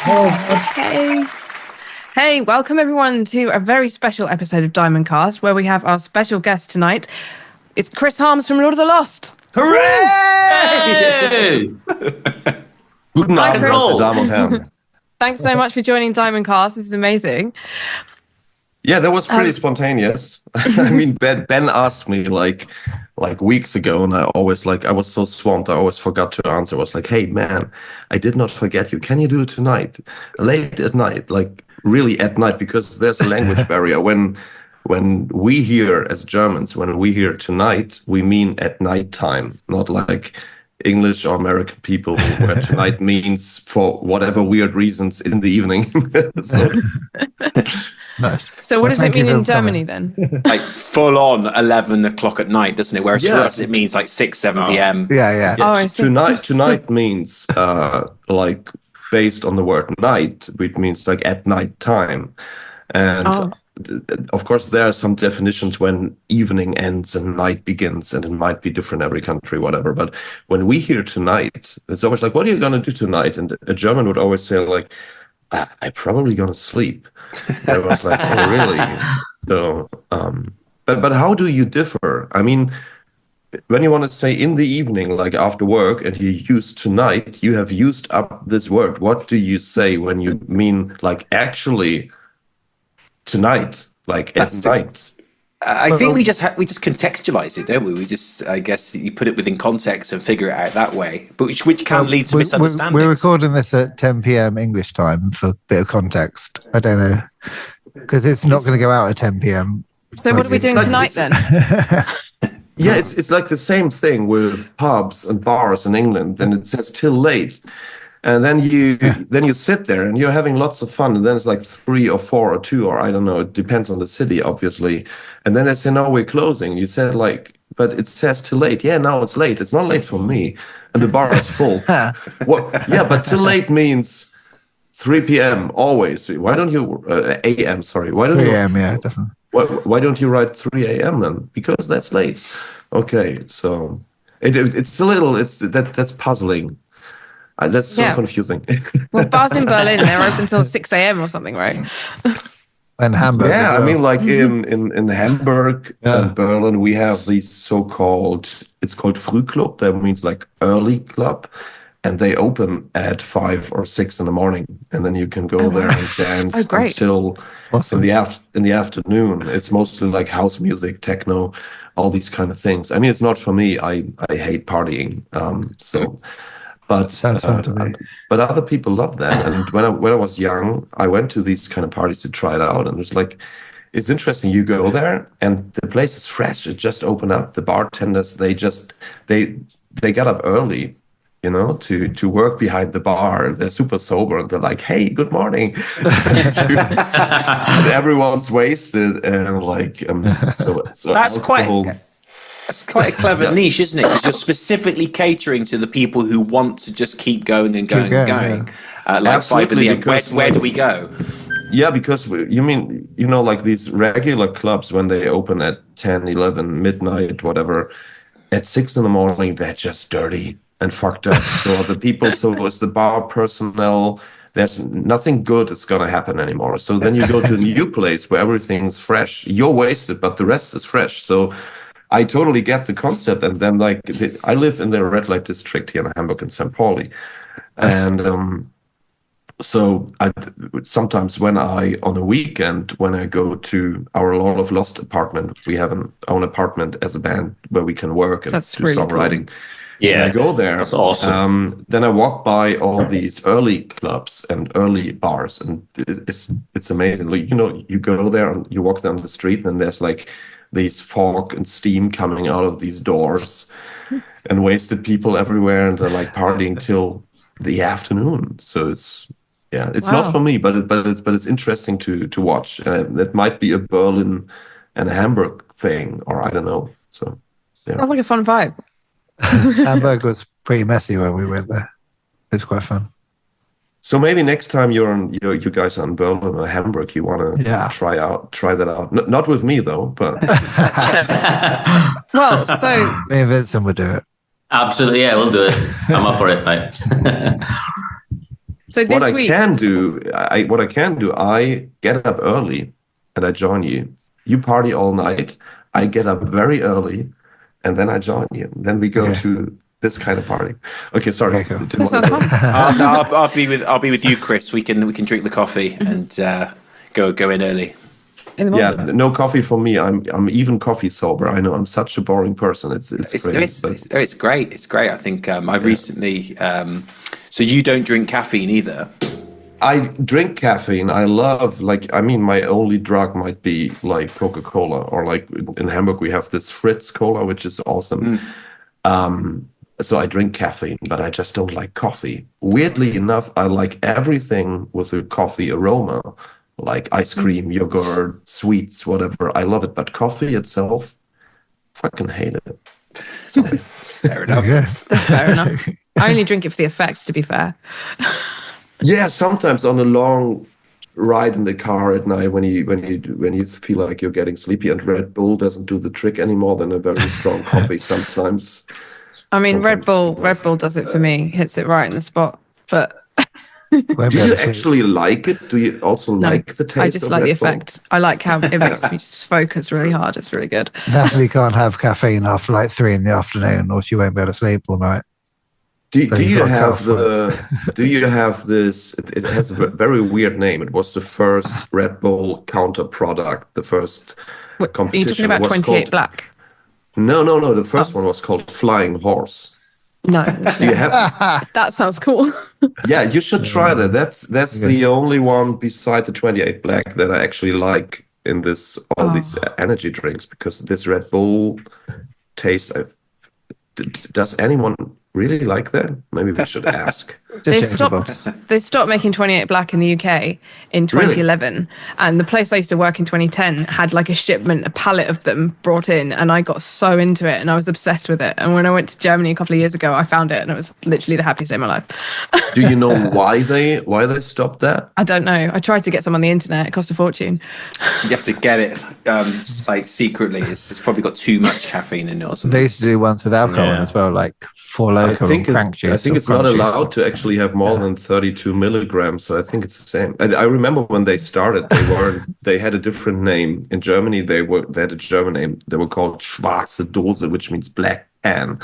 Hey. Hey, welcome everyone to a very special episode of Diamond Cast where we have our special guest tonight. It's Chris Harms from Lord of the Lost. Hooray! Guten Hi, Abend, Chris. meine Damen und Herren. Thanks so much for joining Diamond Cast. This is amazing. Yeah, that was pretty spontaneous. I mean, Ben asked me like weeks ago, and I was so swamped, I always forgot to answer. I was like, hey, man, I did not forget you. Can you do it tonight? Late at night, like really at night, because there's a language barrier. When we hear as Germans, when we hear tonight, we mean at night time, not like English or American people where tonight means for whatever weird reasons in the evening. So, nice. So what does it mean in Germany then? Like full on 11 o'clock at night, doesn't it? Whereas for us, it means like 6, 7 p.m. Yeah. Oh, I see. Tonight means like based on the word night, which means like at night time. And of course, there are some definitions when evening ends and night begins, and it might be different every country, whatever. But when we hear tonight, it's always like, what are you going to do tonight? And a German would always say like, I'm probably going to sleep. And I was like, oh, really? So, but how do you differ? I mean, when you want to say in the evening, like after work, and you use tonight, you have used up this word. What do you say when you mean like actually tonight, like at night? I think we just contextualize it, don't we? We just, I guess, you put it within context and figure it out that way, but which can lead to misunderstandings. We're recording this at 10 p.m. English time for a bit of context. I don't know, because it's not going to go out at 10 p.m. So what are we doing tonight then? Yeah, it's like the same thing with pubs and bars in England, and it says till late. And then you sit there and you're having lots of fun, and then it's like 3 or 4 or 2, or I don't know, it depends on the city, obviously. And then they say, no, we're closing. You said like, but it says till late. Yeah, now it's late. It's not late for me. And the bar is full. What? Yeah, but till late means 3 p.m. always. Why don't you a.m. Sorry. Why don't 3 you? a.m. Yeah, definitely. Why don't you write 3 a.m. then? Because that's late. Okay, so it's a little that's puzzling. That's so confusing. Well, bars in Berlin, they're open till 6 a.m. or something, right? And Hamburg. Yeah, as well. I mean, like in Hamburg and Berlin, we have these so-called, it's called Frühclub. That means like early club. And they open at 5 or 6 in the morning. And then you can go there and dance until in the afternoon. It's mostly like house music, techno, all these kind of things. I mean, it's not for me. I hate partying. But other people love that. And when I was young, I went to these kind of parties to try it out. And it's like, it's interesting. You go there and the place is fresh. It just opened up. The bartenders, they got up early, you know, to work behind the bar. They're super sober and they're like, hey, good morning. And everyone's wasted. And like, so That's alcohol, That's quite a clever niche, isn't it? Because you're specifically catering to the people who want to just keep going and going and going. Like 5 in the end. Where do we go? Yeah, because you mean, you know, like these regular clubs, when they open at 10, 11, midnight, whatever, at 6 in the morning, they're just dirty and fucked up. So the people, so as the bar personnel, there's nothing good is going to happen anymore. So then you go to a new place where everything's fresh. You're wasted, but the rest is fresh. So I totally get the concept. And then like I live in the red light district here in Hamburg and St. Pauli. And so sometimes on a weekend, when I go to our Lord of Lost apartment, we have an own apartment as a band where we can work and do songwriting. Cool. Yeah, and I go there. That's awesome. Then I walk by all these early clubs and early bars, and it's amazing. Like, you know, you go there and you walk down the street, and there's like these fog and steam coming out of these doors, and wasted people everywhere, and they're like partying till the afternoon. So it's not for me, but it's interesting to watch. That might be a Berlin and a Hamburg thing, or I don't know. So yeah, sounds like a fun vibe. Hamburg was pretty messy when we went there. It was quite fun. So maybe next time you guys are in Berlin or Hamburg, you want to try that out. Not with me though, but well, so me and Vincent would do it. Absolutely, yeah, we'll do it. I'm up for it, mate. So this week, what I can do, I get up early and I join you. You party all night. I get up very early and then I join you. Then we go to this kind of party. Okay, sorry. Okay, cool. that sounds fun. I'll be with you, Chris. We can drink the coffee and go in early. In the morning. Yeah, no coffee for me. I'm even coffee sober. I know I'm such a boring person. It's great. It's great. I think I recently. So you don't drink caffeine either. I drink caffeine. I love, my only drug might be like Coca-Cola, or like in Hamburg we have this Fritz Cola, which is awesome. So I drink caffeine, but I just don't like coffee. Weirdly enough, I like everything with a coffee aroma, like ice cream, yogurt, sweets, whatever. I love it, but coffee itself, fucking hate it. So, Fair enough. That's fair enough. I only drink it for the effects, to be fair. Yeah, sometimes on a long ride in the car at night when you feel like you're getting sleepy and Red Bull doesn't do the trick anymore than a very strong coffee sometimes. I mean, Red Bull does it for me, hits it right in the spot. But do you actually like it? Do you also like the taste? I just of like Red the Bull? effect. I like how it makes me just focus really hard. It's really good. Natalie can't have caffeine after like 3 PM, or she won't be able to sleep all night. Do you have this? It has a very weird name. It was the first Red Bull counter product. The first competition. Are you talking about 28 Black? No. The first one was called Flying Horse. No. Do you have? That sounds cool. Yeah, you should try that. That's the only one beside the 28 Black that I actually like in these energy drinks, because this Red Bull taste. Does anyone really like that? Maybe we should ask. They stopped making 28 Black in the UK in 2011, and the place I used to work in 2010 had like a pallet of them brought in, and I got so into it and I was obsessed with it. And when I went to Germany a couple of years ago, I found it and it was literally the happiest day of my life. Do you know why they stopped that? I don't know. I tried to get some on the internet. It cost a fortune. You have to get it like secretly. It's probably got too much caffeine in it or something. They used to do ones with alcohol as well, like Four Loko and Crank Juice. I think it's not allowed to actually have more than 32 milligrams, so I think it's the same. I remember when they started, they had a different name. In Germany, they had a German name. They were called Schwarze Dose, which means black can.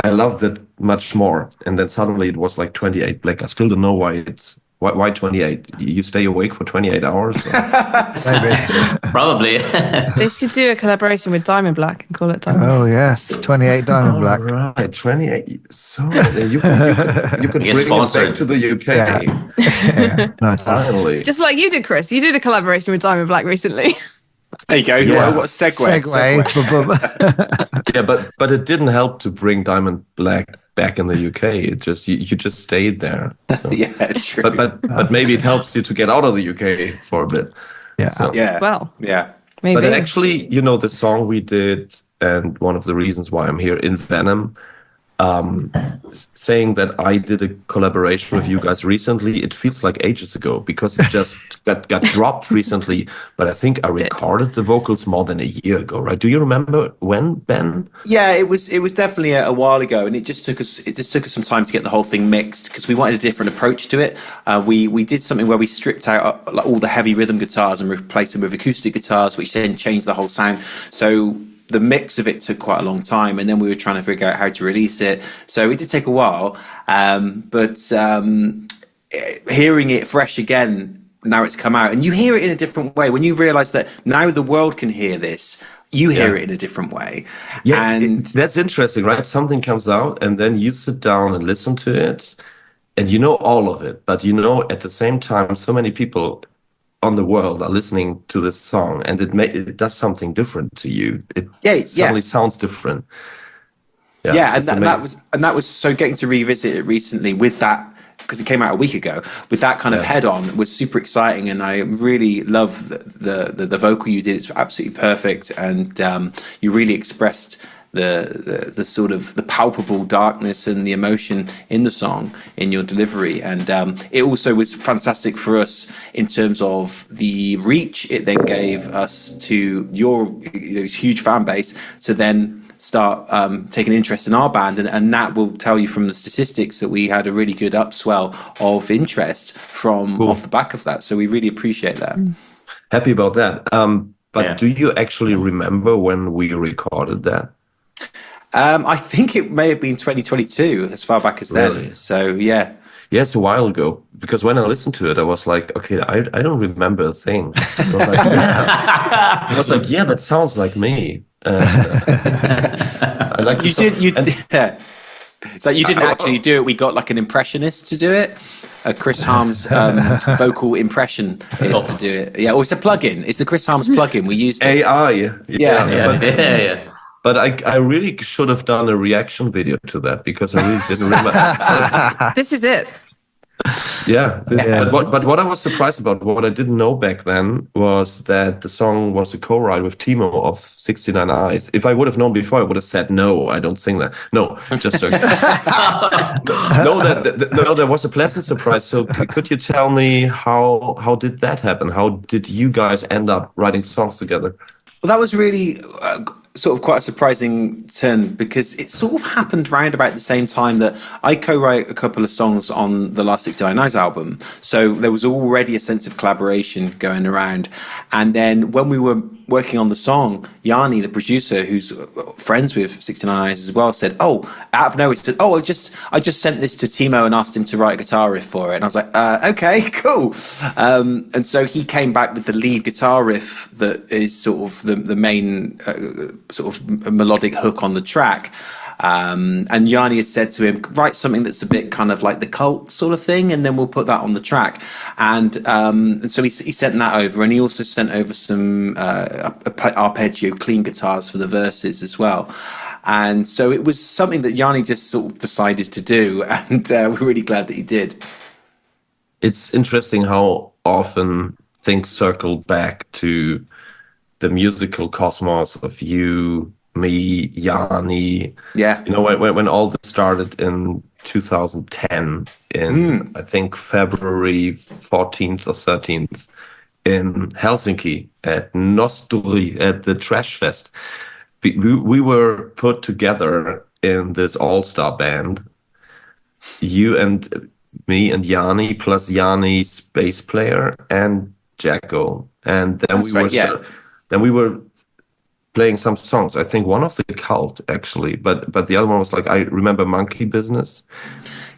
I loved it much more. And then suddenly it was like 28 Black. I still don't know why 28? You stay awake for 28 hours? Probably. They should do a collaboration with Diamond Black and call it Diamond. Oh yes, 28 Diamond Black. Right, 28. So you could bring it back to the UK. Yeah. Nice. Finally. Just like you did, Chris. You did a collaboration with Diamond Black recently. There you go. Yeah. What a segue. Yeah, but it didn't help to bring Diamond Black back in the UK. It just you just stayed there. So. Yeah, it's true. But maybe it helps you to get out of the UK for a bit. Yeah. So. Yeah. Well, yeah. Maybe. But actually, the song we did, and one of the reasons why I'm here in Venom, saying that I did a collaboration with you guys recently, it feels like ages ago because it just got dropped recently. But I think I recorded the vocals more than a year ago, right? Do you remember when, Ben? Yeah, it was definitely a while ago, and it just took us some time to get the whole thing mixed because we wanted a different approach to it. We did something where we stripped out all the heavy rhythm guitars and replaced them with acoustic guitars, which then changed the whole sound. So the mix of it took quite a long time, and then we were trying to figure out how to release it. So it did take a while, but hearing it fresh again, now it's come out, and you hear it in a different way. When you realise that now the world can hear this, you hear it in a different way. Yeah, and that's interesting, right? Something comes out, and then you sit down and listen to it, and you know all of it, but at the same time, so many people on the world are listening to this song, and it does something different to you. It suddenly sounds different. And that was so getting to revisit it recently with that, because it came out a week ago, with that kind of head on was super exciting, and I really love the vocal you did. It's absolutely perfect, and you really expressed the sort of the palpable darkness and the emotion in the song in your delivery. And it also was fantastic for us in terms of the reach it then gave us to your huge fan base to then start taking interest in our band, and Nat will tell you from the statistics that we had a really good upswell of interest from off the back of that. So we really appreciate that. Happy about that. But do you actually remember when we recorded that? I think it may have been 2022, as far back as then. Really? So yeah. Yeah, it's a while ago. Because when I listened to it, I was like, okay, I don't remember a thing. I was like, yeah, that sounds like me. I like you did. Yeah. So you didn't actually do it. We got like an impressionist to do it. Chris Harm's vocal impression is to do it. Yeah, or it's a plugin. It's the Chris Harm's plugin. We used it. AI. Yeah. But I really should have done a reaction video to that because I really didn't remember. This is it. Yeah. But what I was surprised about, what I didn't know back then, was that the song was a co-write with Timo of 69 Eyes. If I would have known before, I would have said, no, I don't sing that. No, just joking. No, there was a pleasant surprise. So could you tell me how did that happen? How did you guys end up writing songs together? Well, that was really sort of quite a surprising turn, because it sort of happened round about the same time that I co-wrote a couple of songs on the last 69 Eyes album. So there was already a sense of collaboration going around. And then when we were working on the song, Jaani, the producer, who's friends with 69 Eyes as well, said, out of nowhere, said, I just sent this to Timo and asked him to write a guitar riff for it. And I was like, okay, cool. And so he came back with the lead guitar riff that is sort of the main sort of melodic hook on the track. And Jaani had said to him, write something that's a bit kind of like the Cult sort of thing, and then we'll put that on the track. And so he sent that over, and he also sent over some arpeggio clean guitars for the verses as well. And so it was something that Jaani just sort of decided to do, and we're really glad that he did. It's interesting how often things circle back to the musical cosmos of you, me, Jaani. Yeah. You know, when all this started in 2010, in I think February 14th or 13th in Helsinki at Nosturi at the Trash Fest. We were put together in this all-star band. You and me and Jaani, plus Jaani's bass player and Jacko. And then then we were playing some songs. I think one of the Cult, actually, but the other one was like, I remember Monkey Business.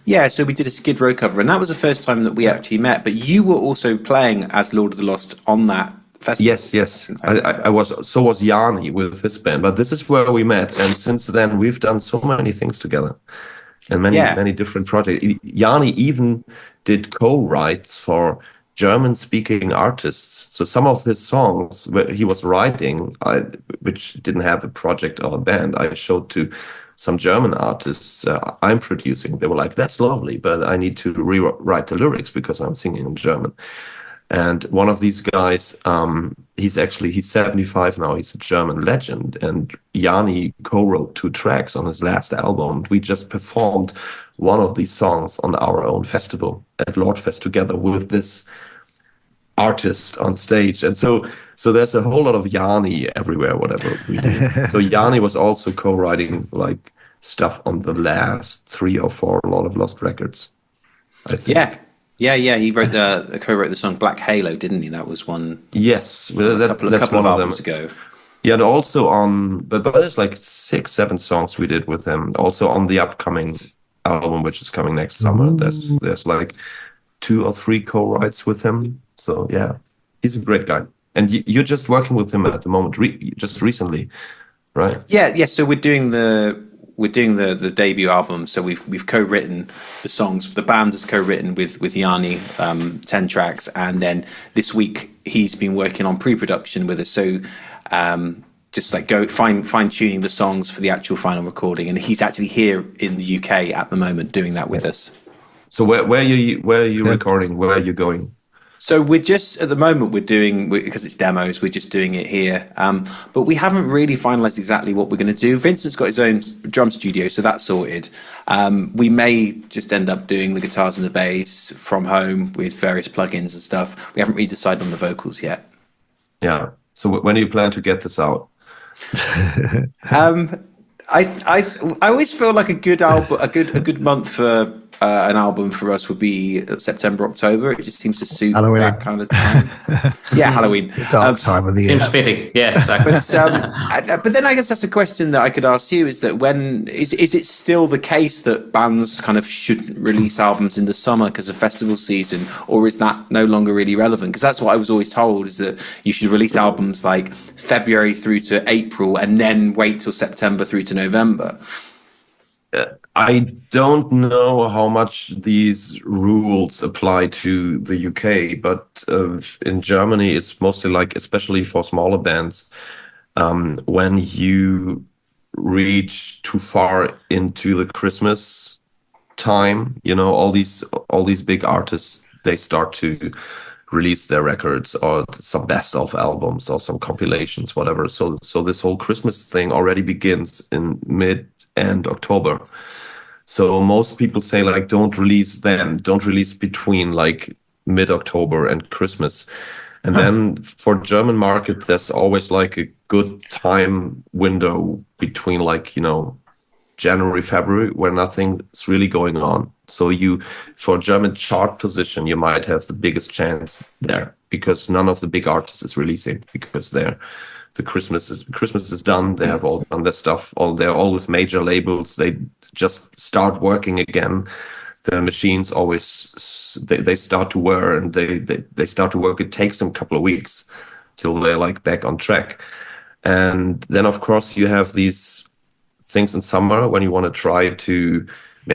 Yeah, so we did a Skid Row cover, and that was the first time that we actually met. But you were also playing as Lord of the Lost on that festival. Yes. I was. So was Jaani with this band. But this is where we met, and since then we've done so many things together, and many different projects. Jaani even did co-writes for German-speaking artists. So some of his songs where he was writing, which didn't have a project or a band, I showed to some German artists I'm producing. They were like, that's lovely, but I need to rewrite the lyrics because I'm singing in German. And one of these guys, he's 75 now. He's a German legend. And Jaani co-wrote 2 tracks on his last album. We just performed one of these songs on our own festival at Lordfest together with this artist on stage. And so there's a whole lot of Jaani everywhere, whatever we do. So Jaani was also co-writing like stuff on the last 3 or 4 Lord of Lost records, I think. Yeah. He co-wrote the song Black Halo, didn't he? That was one. Yes, a couple of albums ago. Yeah, and also on, but there's like 6-7 songs we did with him. Also on the upcoming album, which is coming next summer. There's like 2 or 3 co-writes with him. So yeah, he's a great guy. And you're just working with him at the moment, just recently, right? Yeah. So we're doing the debut album. So we've co-written the songs. The band has co-written with Jaani 10 tracks, and then this week he's been working on pre-production with us. So just like fine tuning the songs for the actual final recording, and he's actually here in the UK at the moment doing that with us. So where are you recording? Where are you going? So we're just at the moment because it's demos, we're just doing it here. But we haven't really finalized exactly what we're going to do. Vincent's got his own drum studio, so that's sorted. We may just end up doing the guitars and the bass from home with various plugins and stuff. We haven't really decided on the vocals yet. Yeah. So when do you plan to get this out? I always feel like a good album, a good month for an album for us would be September, October. It just seems to suit Halloween. that kind of time. Yeah, Halloween. Dark time of the year. Seems fitting. Yeah, exactly. But then I guess that's a question that I could ask you: is that is it still the case that bands kind of shouldn't release albums in the summer because of festival season, or is that no longer really relevant? Because that's what I was always told, is that you should release albums like February through to April and then wait till September through to November. I don't know how much these rules apply to the UK, but in Germany, it's mostly like, especially for smaller bands, when you reach too far into the Christmas time, you know, all these big artists, they start to release their records or some best of albums or some compilations, whatever. So this whole Christmas thing already begins in mid-end October. So most people say, like, don't release between like mid-October and Christmas. And then for German market, there's always like a good time window between, like, you know, January, February, where nothing's really going on. So for German chart position, you might have the biggest chance there because none of the big artists is releasing, because the Christmas is done. They have all done their stuff. They're all with major labels. They just start working again. The machines always they start to wear, and they start to work. It takes them a couple of weeks till they're like back on track. And then of course you have these things in summer when you want to try to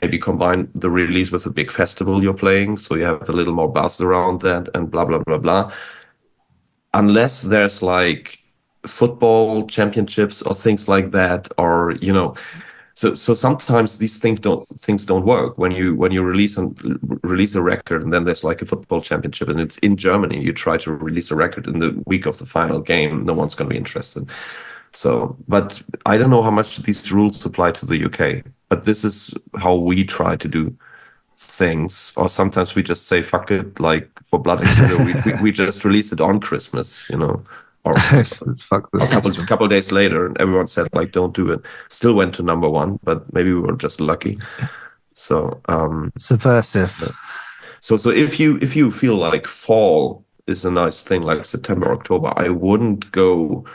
maybe combine the release with a big festival you're playing, so you have a little more buzz around that, and blah blah blah blah. Unless there's like football championships or things like that, or, you know, so sometimes these things don't work when you release a record, and then there's like a football championship and it's in Germany. You try to release a record in the week of the final game, no one's going to be interested. So, but I don't know how much these rules apply to the UK, but this is how we try to do things. Or sometimes we just say, fuck it, like for Blood and Glitter, we just release it on Christmas, you know, or a couple of days later, and everyone said, like, don't do it. Still went to number one, but maybe we were just lucky. So subversive. So if you feel like fall is a nice thing, like September, October, I wouldn't go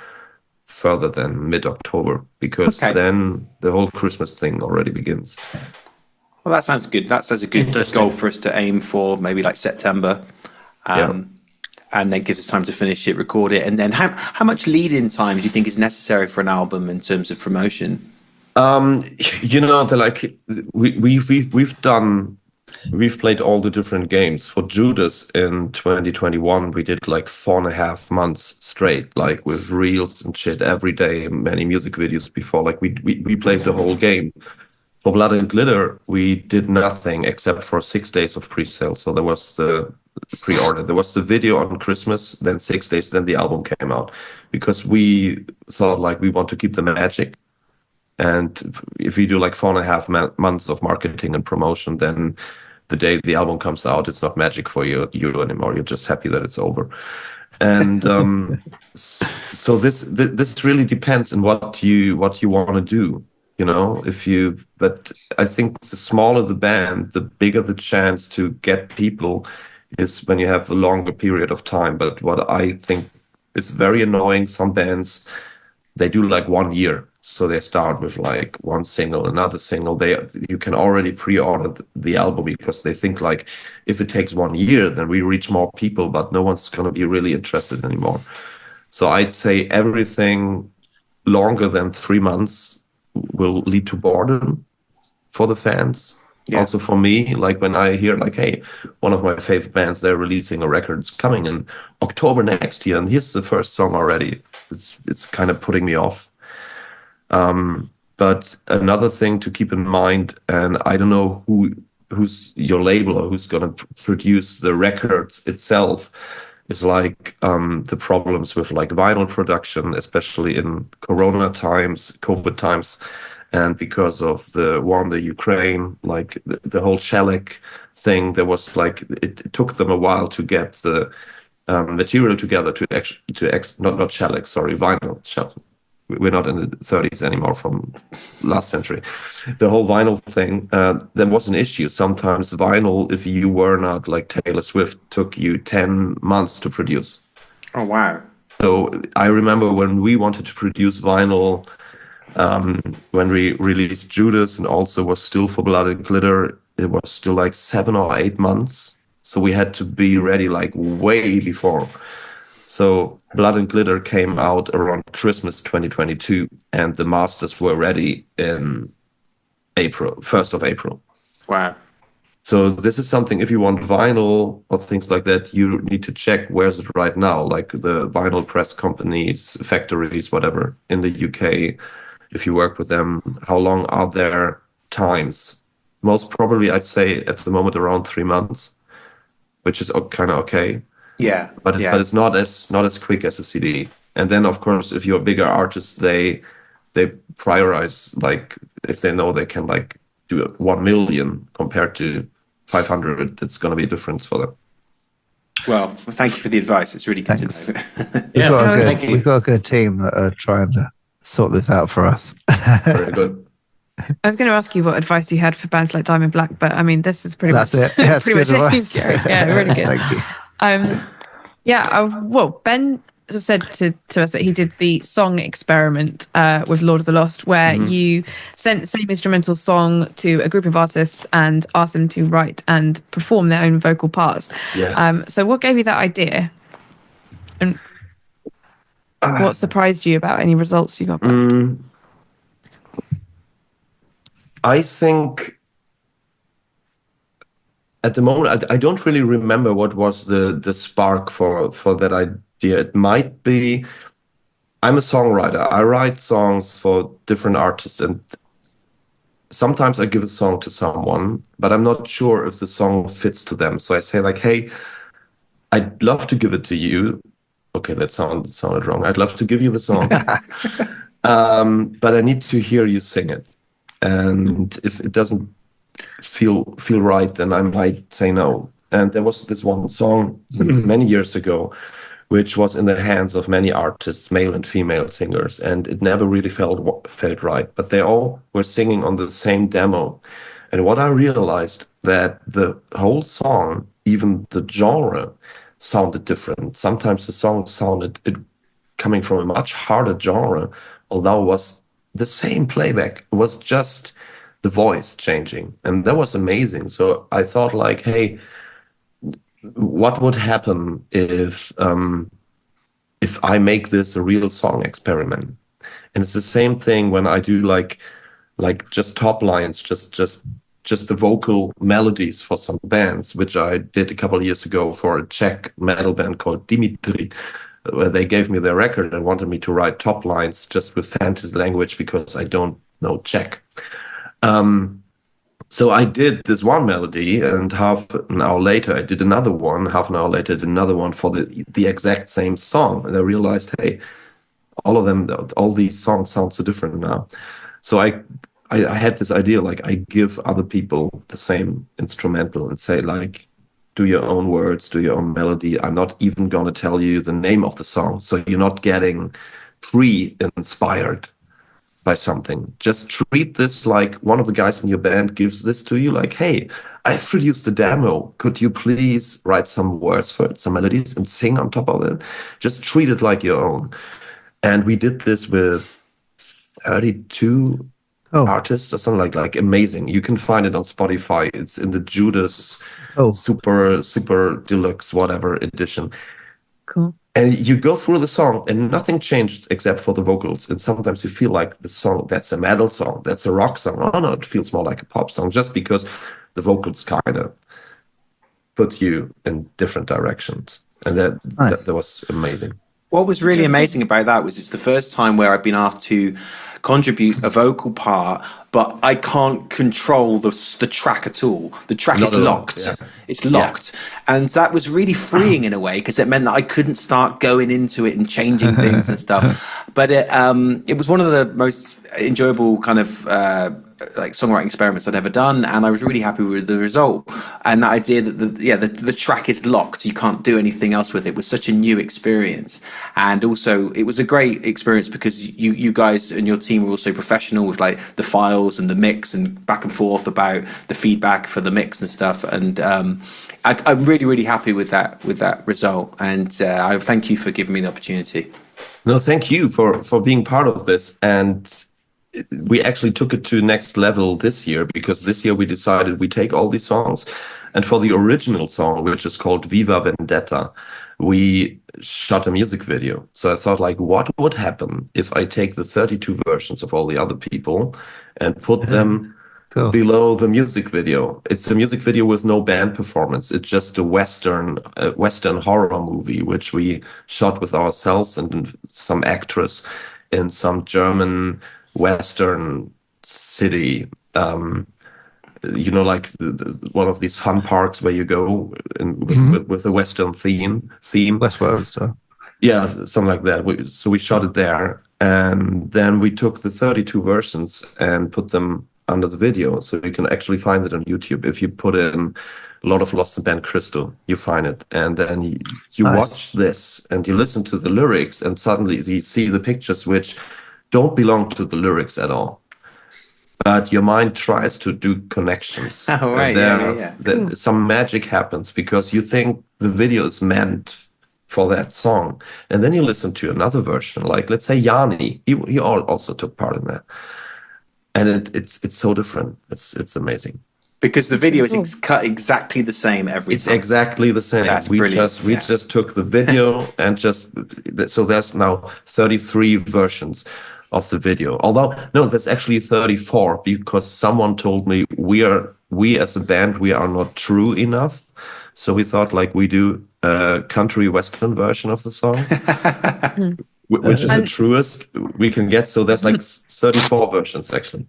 further than mid-October, because then the whole Christmas thing already begins. Well, that sounds good. That sounds a good goal for us to aim for, maybe like September. And then gives us time to finish it, record it. And then how much lead-in time do you think is necessary for an album in terms of promotion? You know, we've played all the different games. For Judas in 2021, we did like 4.5 months straight, like with reels and shit every day, many music videos before. Like we played the whole game. For Blood and Glitter, we did nothing except for 6 days of pre-sale. So there was the pre-order. There was the video on Christmas, then 6 days, then the album came out. Because we thought, like, we want to keep the magic. And if you do like 4.5 months of marketing and promotion, then the day the album comes out, it's not magic for you anymore. You're just happy that it's over. And so this really depends on what you want to do. You know, but I think the smaller the band, the bigger the chance to get people is when you have a longer period of time. But what I think is very annoying, some bands, they do like 1 year. So they start with like one single, another single. You can already pre-order the album because they think, like, if it takes 1 year, then we reach more people, but no one's going to be really interested anymore. So I'd say everything longer than 3 months will lead to boredom for the fans. Yeah. Also for me, like when I hear like, hey, one of my favorite bands, they're releasing a record, it's coming in October next year, and here's the first song already. It's kind of putting me off. But another thing to keep in mind, and I don't know who's your label or who's going to produce the records itself, is like the problems with like vinyl production, especially in Corona times, COVID times, and because of the war in the Ukraine, like the whole shellac thing, there was like, it took them a while to get the material together not shellac, sorry, vinyl. we're not in the 30s anymore from last century. The whole vinyl thing, there was an issue. Sometimes vinyl, if you were not like Taylor Swift, took you 10 months to produce. Oh, wow. So I remember when we wanted to produce vinyl, when we released Judas and also was still for Blood and Glitter, it was still like 7 or 8 months. So we had to be ready like way before. So Blood and Glitter came out around Christmas 2022, and the masters were ready in April, 1st of April. Wow. So this is something, if you want vinyl or things like that, you need to check where's it right now, like the vinyl press companies, factories, whatever, in the UK, if you work with them, how long are their times? Most probably, I'd say at the moment around 3 months, which is kind of okay. Yeah, but it's not as quick as a CD. And then, of course, if you're a bigger artist, they prioritize, like if they know they can like do 1 million compared to 500, it's going to be a difference for them. Well, thank you for the advice. It's really good to know. We've got a good team that are trying to sort this out for us. Very good. I was going to ask you what advice you had for bands like Diamond Black, but I mean, this is pretty much it. Yeah, pretty much advice. Yeah, really good. Thank you. Well, Ben said to us that he did the song experiment with Lord of the Lost, where you sent the same instrumental song to a group of artists and asked them to write and perform their own vocal parts. Yeah. So what gave you that idea? And what surprised you about any results you got back? I think at the moment, I don't really remember what was the spark for that idea. It might be, I'm a songwriter. I write songs for different artists, and sometimes I give a song to someone, but I'm not sure if the song fits to them. So I say like, hey, I'd love to give it to you. Okay, that sounded wrong. I'd love to give you the song, but I need to hear you sing it. And if it doesn't feel right, then I might say no. And there was this one song many years ago, which was in the hands of many artists, male and female singers, and it never really felt right. But they all were singing on the same demo. And what I realized, that the whole song, even the genre, sounded different. Sometimes the song sounded coming from a much harder genre, although it was the same playback. It was just the voice changing, and that was amazing. So I thought like, hey, what would happen if I make this a real song experiment? And it's the same thing when I do like just top lines, just the vocal melodies for some bands, which I did a couple of years ago for a Czech metal band called Dimitri, where they gave me their record and wanted me to write top lines just with fantasy language because I don't know Czech. So I did this one melody, and half an hour later I did another one. Half an hour later I did another one for the exact same song, and I realized, hey, all these songs sound so different now. So I had this idea, like I give other people the same instrumental and say like, do your own words, do your own melody. I'm not even going to tell you the name of the song, so you're not getting pre-inspired by something. Just treat this like one of the guys in your band gives this to you, like, hey, I've produced a demo. Could you please write some words for it, some melodies, and sing on top of it? Just treat it like your own. And we did this with 32 artists or something like amazing. You can find it on Spotify. It's in the Judas super deluxe whatever edition. Cool. And you go through the song and nothing changes except for the vocals. And sometimes you feel like the song, that's a metal song, that's a rock song. Oh no, it feels more like a pop song, just because the vocals kind of put you in different directions. And that was amazing. What was really amazing about that was it's the first time where I've been asked to contribute a vocal part, but I can't control the track at all. The track is locked. Yeah. It's locked. Yeah. And that was really freeing in a way, because it meant that I couldn't start going into it and changing things and stuff. But it was one of the most enjoyable kind of like songwriting experiments I'd ever done, and I was really happy with the result. And that idea that the track is locked, you can't do anything else with it, was such a new experience. And also it was a great experience because you guys and your team were also professional with like the files and the mix and back and forth about the feedback for the mix and stuff. And I'm really, really happy with that result. And I thank you for giving me the opportunity. No, thank you for being part of this. And we actually took it to next level this year, because this year we decided we take all these songs, and for the original song, which is called Viva Vendetta, we shot a music video. So I thought, like, what would happen if I take the 32 versions of all the other people and put them below the music video? It's a music video with no band performance. It's just a Western horror movie, which we shot with ourselves and some actress in some German Western city, like one of these fun parks where you go with a Western theme. Westworld stuff. Yeah, something like that. So we shot it there, and then we took the 32 versions and put them under the video, so you can actually find it on YouTube. If you put in a lot of Lost in Band Crystal, you find it, and then you watch this and you listen to the lyrics, and suddenly you see the pictures which don't belong to the lyrics at all, but your mind tries to do connections. Oh, right. And some magic happens because you think the video is meant for that song, and then you listen to another version, like let's say Jaani. He also took part in that, and it's so different. It's amazing. Because the video is cut exactly the same every time. It's exactly the same. That's brilliant. We just took the video and so there's now 33 versions of the video. Although, no, there's actually 34, because someone told me we as a band, we are not true enough. So we thought, like, we do a country western version of the song, which is the truest we can get. So there's like 34 versions, actually.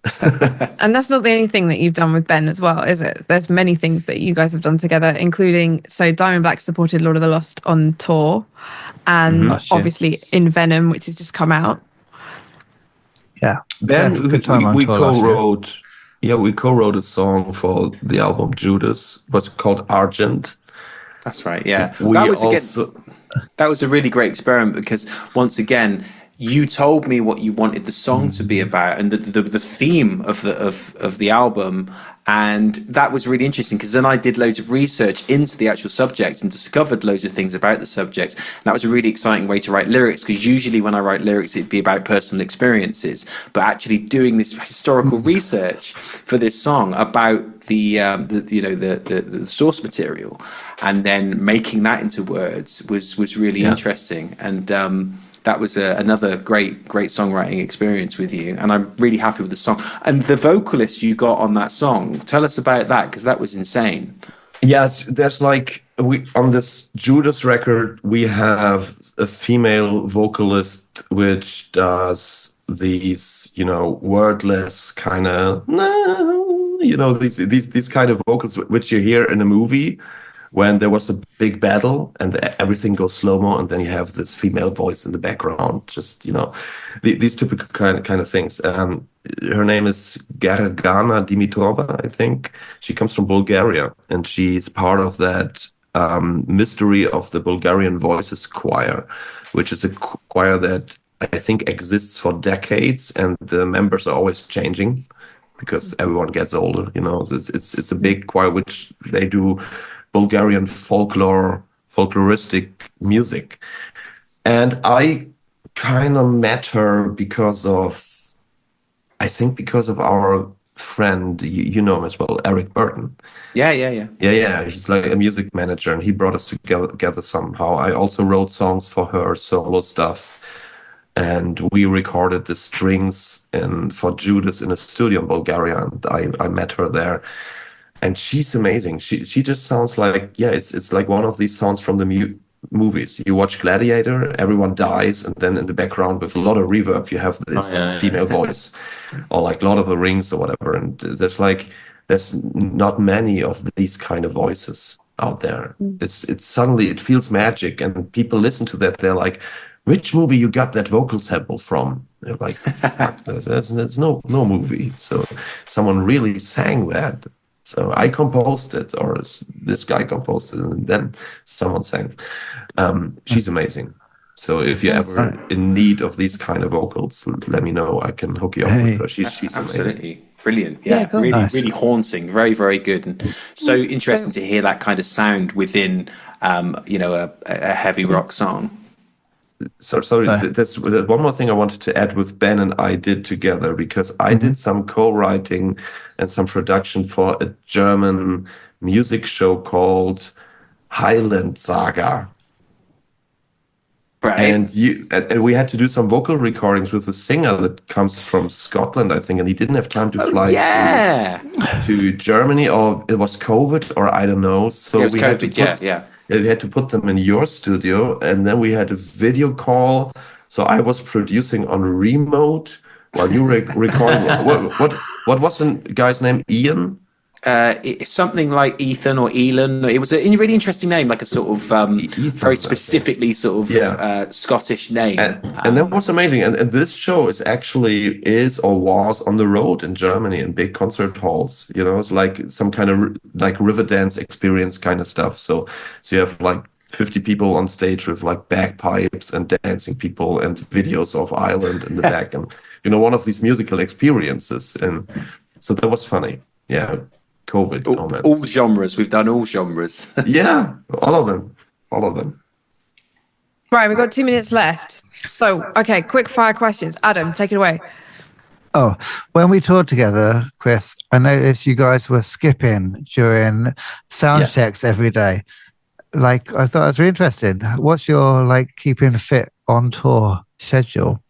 And that's not the only thing that you've done with Ben as well, is it? There's many things that you guys have done together, including, so Diamond Black supported Lord of the Lost on tour, and obviously in Venom, which has just come out. Yeah, Ben, we co-wrote. Yeah, we co-wrote a song for the album Judas. What's called Argent. That's right. Yeah, that was a really great experiment, because once again, you told me what you wanted the song to be about and the theme of the album. And that was really interesting, because then I did loads of research into the actual subject and discovered loads of things about the subject. And that was a really exciting way to write lyrics, because usually when I write lyrics, it'd be about personal experiences. But actually doing this historical research for this song about the source material and then making that into words was really interesting. And that was another great songwriting experience with you, and I'm really happy with the song. And the vocalist you got on that song, tell us about that, because that was insane. Yes, there's like, on this Judas record, we have a female vocalist which does these, wordless kind of, these kind of vocals which you hear in a movie when there was a big battle and everything goes slow-mo, and then you have this female voice in the background, just, these typical kind of things. Her name is Gargana Dimitrova, I think. She comes from Bulgaria, and she's part of that Mystery of the Bulgarian Voices choir, which is a choir that I think exists for decades, and the members are always changing because everyone gets older, It's a big choir which they do Bulgarian folkloristic music. And I kind of met her because of our friend, you know him as well, Eric Burton. Yeah. He's like a music manager, and he brought us together somehow. I also wrote songs for her, solo stuff. And we recorded the strings for Judas in a studio in Bulgaria, and I met her there. And she's amazing. She just sounds like, it's like one of these sounds from the movies. You watch Gladiator, everyone dies, and then in the background with a lot of reverb, you have this female voice, or like Lord of the Rings or whatever. And there's not many of these kind of voices out there. It's suddenly it feels magic, and people listen to that. They're like, which movie you got that vocal sample from? They're like, fuck, there's no movie. So someone really sang that. So I composed it, or this guy composed it, and then someone sang. She's amazing. So if you're ever in need of these kind of vocals, let me know. I can hook you up with her. She's absolutely amazing. Brilliant. Yeah, cool. Really haunting. Very, very good, and so interesting to hear that kind of sound within, a heavy rock song. Sorry, that's one more thing I wanted to add with Ben and I did together, because I did some co-writing and some production for a German music show called Highland Saga. Right. And we had to do some vocal recordings with a singer that comes from Scotland, I think, and he didn't have time to fly to Germany, or it was COVID, or I don't know. So it was COVID, we had to put them in your studio, and then we had a video call. So I was producing on remote while you were recording. What was the guy's name? Ian? It's something like Ethan or Elon. It was a really interesting name, like a sort of very specifically sort of Scottish name. And that was amazing. And this show is or was on the road in Germany in big concert halls. It's like some kind of like river dance experience kind of stuff. So you have like 50 people on stage with like bagpipes and dancing people and videos of Ireland in the back, and one of these musical experiences. And so that was funny. Yeah. COVID moments. All genres. We've done all genres. Yeah, all of them. Right, we've got 2 minutes left. So, okay, quick fire questions. Adam, take it away. Oh, when we toured together, Chris, I noticed you guys were skipping during sound checks every day. Like, I thought it was really interesting. What's your keeping fit on tour schedule?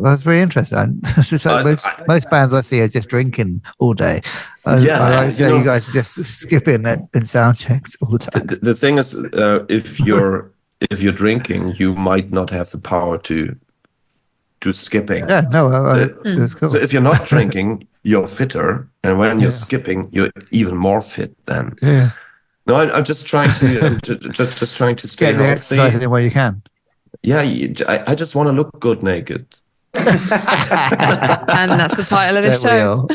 That's very interesting. It's like most bands I see are just drinking all day. You guys are just skipping it in sound checks all the time. The thing is, if you're drinking, you might not have the power to do skipping. Yeah, no, that's cool. So if you're not drinking, you're fitter, and when you're skipping, you're even more fit then. Yeah. No, I'm just trying to just trying to stay get the healthy. exercise any way you can. Yeah, I just want to look good naked. And that's the title of the show.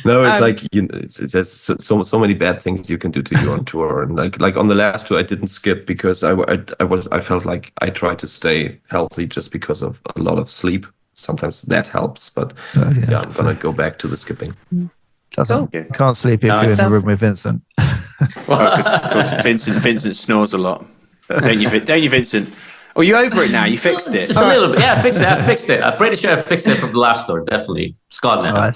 No, it's like there's so many bad things you can do to you on tour, and like on the last tour, I didn't skip because I felt like I tried to stay healthy just because of a lot of sleep. Sometimes that helps, but I'm gonna go back to the skipping. Can't sleep if you're in the room with Vincent. Well, because Vincent snores a lot. Don't you, Vincent? Oh, you over it now? You fixed it? Just a little bit. Yeah, I fixed it. I'm pretty sure I fixed it from the last tour. Definitely. It's gone now. I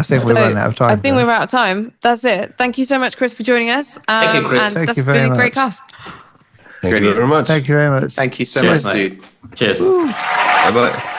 think we're running out of time. I think we're out of time. That's it. Thank you so much, Chris, for joining us. Thank you, Chris. And Thank that's you very been a great much. cast. Thank you very much. Thank you very much. Thank you so much, dude. Cheers. Bye-bye.